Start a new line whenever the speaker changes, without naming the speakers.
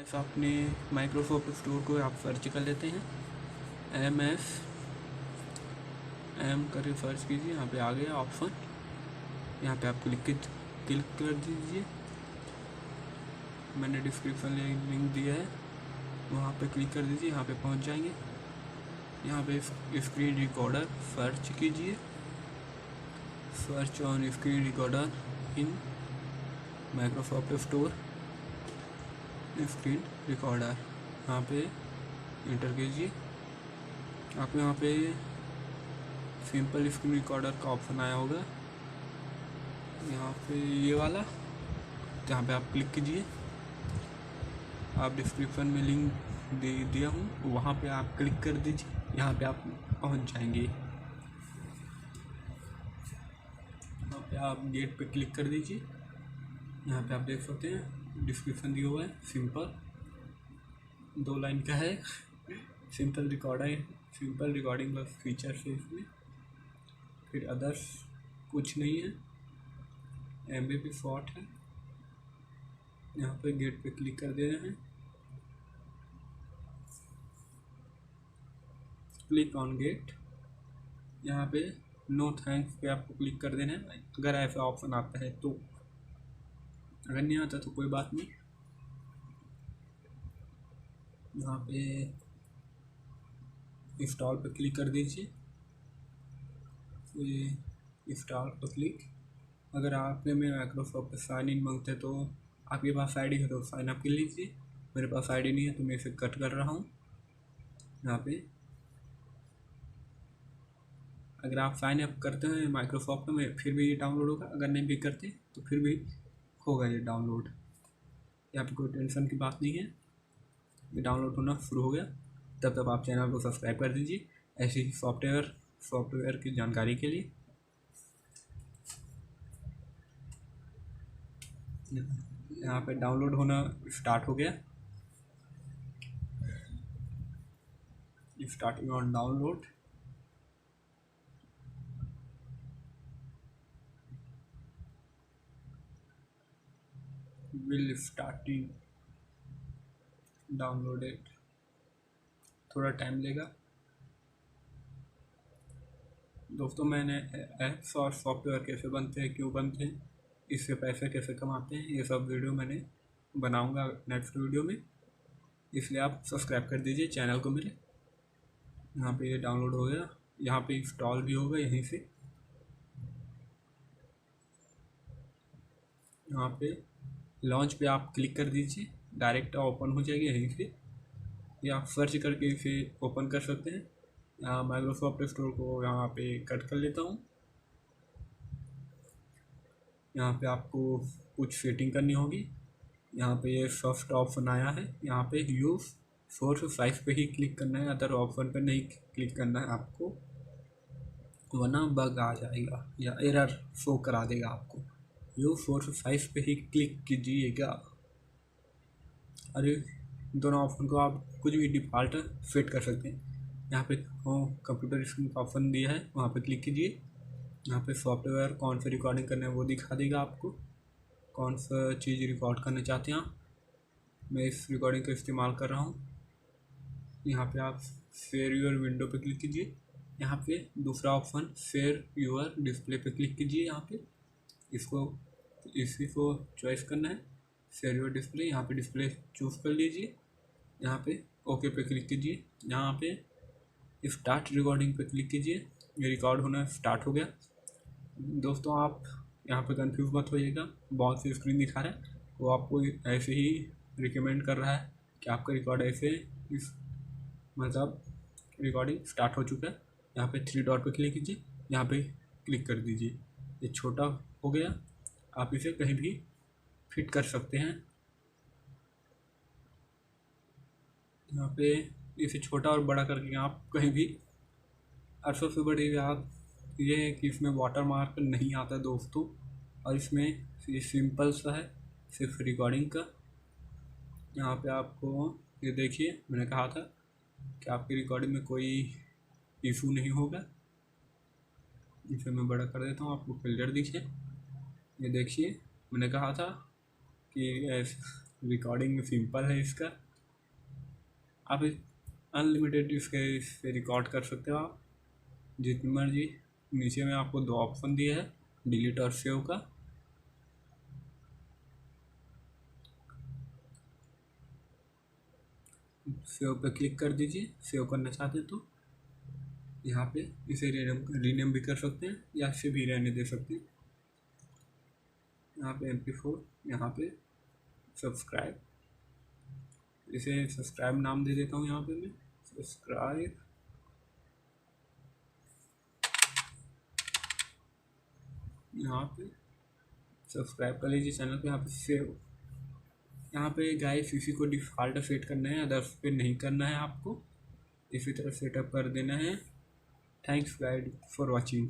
F अपने Microsoft store को आप सर्च कर लेते हैं। एम करके सर्च कीजिए, यहाँ पे आ गया ऑप्शन। यहाँ पे आप क्लिक कर दीजिए। मैंने डिस्क्रिप्शन में लिंक दिया है, वहाँ पे क्लिक कर दीजिए। यहाँ पे पहुँच जाएंगे। यहाँ पे स्क्रीन रिकॉर्डर सर्च कीजिए। Search on screen recorder in Microsoft store screen recorder, यहाँ पे इंटर कीजिए। आपको यहाँ पे सिंपल स्क्रीन रिकॉर्डर का ऑप्शन आया होगा, यहाँ पे ये वाला, जहाँ पे आप क्लिक कीजिए। आप डिस्क्रिप्शन में लिंक दे दिया हूँ, वहाँ पे आप क्लिक कर दीजिए। यहाँ पे आप पहुँच जाएंगे। यहाँ पे आप गेट पे क्लिक कर दीजिए। यहाँ पे आप देख सकते हैं डिस्क्रिप्शन दिया हुआ है, सिंपल 2 लाइन का है। सिंपल रिकॉर्डिंग बस फीचर्स है इसमें, फिर अदर्स कुछ नहीं है। MVP शॉर्ट है। यहाँ पे गेट पे क्लिक कर दे रहे हैं। क्लिक ऑन गेट, यहाँ पे नो थैंक्स पे आपको क्लिक कर देना है, अगर ऐसा ऑप्शन आता है तो। अगर नहीं आता तो कोई बात नहीं। यहाँ पे इंस्टॉल पे क्लिक कर दीजिए। इंस्टॉल पर क्लिक। अगर आपने में माइक्रोसॉफ्ट पे साइन इन मांगते हैं तो आपके पास आईडी है तो साइन अप कर लीजिए। मेरे पास आईडी नहीं है तो मैं इसे कट कर रहा हूँ। यहाँ पे अगर आप साइन अप करते हैं माइक्रोसॉफ्ट में फिर भी ये डाउनलोड होगा, अगर नहीं भी करते तो फिर भी होगा ये डाउनलोड। यहाँ पे कोई टेंशन की बात नहीं है, ये डाउनलोड होना शुरू हो गया। तब तक आप चैनल को सब्सक्राइब कर दीजिए ऐसी ही सॉफ्टवेयर की जानकारी के लिए। यहाँ पे डाउनलोड होना स्टार्ट हो गया। Starting on download. Will starting downloaded, थोड़ा टाइम लेगा। दोस्तों, मैंने ऐप्स और सॉफ्टवेयर कैसे बनते हैं, क्यों बनते हैं, इससे पैसे कैसे कमाते हैं, ये सब वीडियो मैंने बनाऊंगा नेक्स्ट वीडियो में, इसलिए आप सब्सक्राइब कर दीजिए चैनल को मेरे। यहाँ पे ये डाउनलोड हो गया, यहाँ पे इंस्टॉल भी होगा यहीं से। यहाँ पे लॉन्च पे आप क्लिक कर दीजिए, डायरेक्ट ओपन हो जाएगी यहीं से, या आप सर्च करके इसे ओपन कर सकते हैं। यहाँ माइक्रोसॉफ्ट स्टोर को यहाँ पे कट कर लेता हूँ। यहाँ पे आपको कुछ सेटिंग करनी होगी। यहाँ पे ये फर्स्ट ऑप्शन आया है, यहाँ पे यूज़ सोर्स साइज पे ही क्लिक करना है, अदर ऑप्शन पे नहीं क्लिक करना है आपको, वरना बग आ जाएगा या एरर शो करा देगा आपको। यूज़ सोर्स साइज पे ही क्लिक कीजिएगा। अरे दोनों ऑप्शन को आप कुछ भी डिफ़ॉल्ट सेट कर सकते हैं। यहाँ पे कंप्यूटर स्क्रीन का ऑप्शन दिया है, वहाँ पे क्लिक कीजिए। यहाँ पे सॉफ्टवेयर कौन सा रिकॉर्डिंग करना है वो दिखा देगा आपको, कौन सा चीज़ रिकॉर्ड करना चाहते हैं आप। मैं इस रिकॉर्डिंग का इस्तेमाल कर रहा हूँ। यहाँ पे आप शेयर यूर विंडो पे क्लिक कीजिए। यहाँ पे दूसरा ऑप्शन शेयर यूर डिस्प्ले पे क्लिक कीजिए। यहाँ पे इसी को चॉइस करना है, शेयर यूर डिस्प्ले। यहाँ पे डिस्प्ले चूज़ कर लीजिए। यहाँ पे ओके पे क्लिक कीजिए। यहाँ पे स्टार्ट रिकॉर्डिंग पे क्लिक कीजिए। ये रिकॉर्ड होना स्टार्ट हो गया। दोस्तों, आप यहाँ पे कंफ्यूज मत होइएगा, बहुत सी स्क्रीन दिखा रहा है, वो आपको ऐसे ही रिकमेंड कर रहा है कि आपका रिकॉर्ड ऐसे मतलब रिकॉर्डिंग स्टार्ट हो चुका है। यहाँ पे 3 डॉट पे क्लिक कीजिए, यहाँ पे क्लिक कर दीजिए। ये छोटा हो गया, आप इसे कहीं भी फिट कर सकते हैं। यहाँ पे इसे छोटा और बड़ा करके आप कहीं भी। और सबसे बड़ी बात ये है कि इसमें वाटर मार्क नहीं आता दोस्तों, और इसमें ये सिंपल सा है सिर्फ रिकॉर्डिंग का। यहाँ पे आपको ये देखिए, मैंने कहा था कि आपकी रिकॉर्डिंग में कोई इशू नहीं होगा। इसे मैं बड़ा कर देता हूँ, आपको क्लियर दिखे। ये देखिए, मैंने कहा था कि रिकॉर्डिंग सिंपल है इसका, आप अनलिमिटेड इससे रिकॉर्ड कर सकते हो आप जितनी मर्जी। नीचे में आपको दो ऑप्शन दिए है, डिलीट और सेव का। सेव पे क्लिक कर दीजिए, सेव करना चाहते हैं तो यहाँ पे इसे रीनेम भी कर सकते हैं या इसे भी रहने दे सकते हैं। यहाँ पे MP4, यहाँ पे सब्सक्राइब, इसे सब्सक्राइब नाम दे देता हूँ। यहाँ पे मैं सब्सक्राइब, यहाँ पे सब्सक्राइब कर लीजिए चैनल पे। यहाँ पे सेव, यहाँ पे गाइस इसी को डिफ़ॉल्ट सेट करना है, अदर्स पे नहीं करना है आपको, इसी तरह सेटअप कर देना है। Thanks guide for watching.